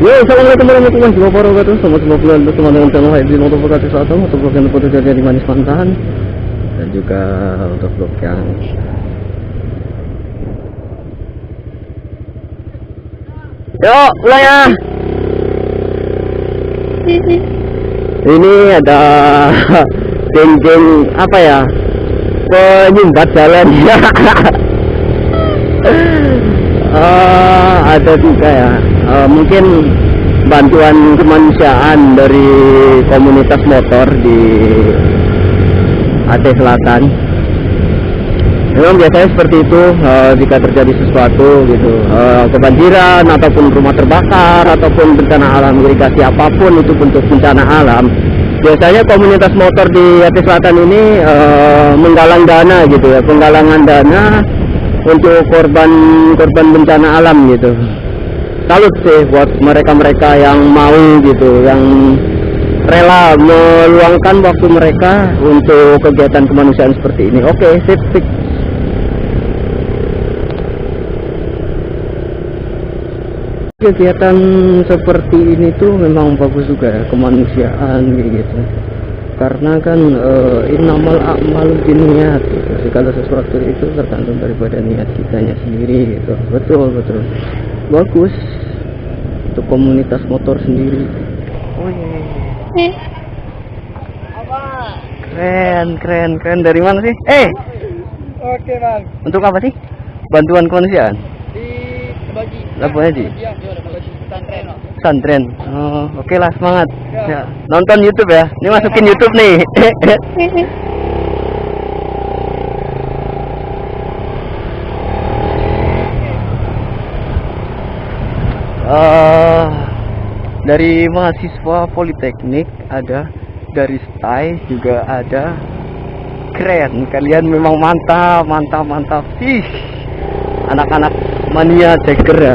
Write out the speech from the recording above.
Yo, assalamualaikum warahmatullahi wabarakatuh. Selamat berbulan untuk teman-teman channel Haidin untuk vlog satu, untuk vlog yang foto jajan di Manis Pantan, dan juga untuk vlog yang yo, mulai ya. Ini ada geng-geng apa ya? Penyumbat jalan. Ada juga ya. Mungkin bantuan kemanusiaan dari komunitas motor di Aceh Selatan. Memang biasanya seperti itu, jika terjadi sesuatu gitu, kebanjiran ataupun rumah terbakar ataupun bencana alam, irigasi apapun itu bentuk bencana alam, biasanya komunitas motor di Aceh Selatan ini menggalang dana gitu ya, penggalangan dana untuk korban bencana alam gitu. Salut sih buat mereka-mereka yang mau gitu, yang rela meluangkan waktu mereka untuk kegiatan kemanusiaan seperti ini. Oke, sip. Kegiatan seperti ini tuh memang bagus juga ya, kemanusiaan gitu. Karena kan innamal a'malu binniyat gitu. Segala sesuatu itu tergantung daripada niat kitanya sendiri gitu. Betul. Bagus untuk komunitas motor sendiri. Oh iya. Keren. Dari mana sih? Oke bang. Untuk apa sih? Bantuan kemanusiaan? Di bagi. Labuan Haji. Iya, pesantren. Pesantren. Oh, oke lah, semangat. Ya. Nonton YouTube ya. Ini masukin YouTube nih. Dari mahasiswa Politeknik ada, dari STAI juga ada. Keren, kalian memang mantap sih, anak-anak mania ceker ya.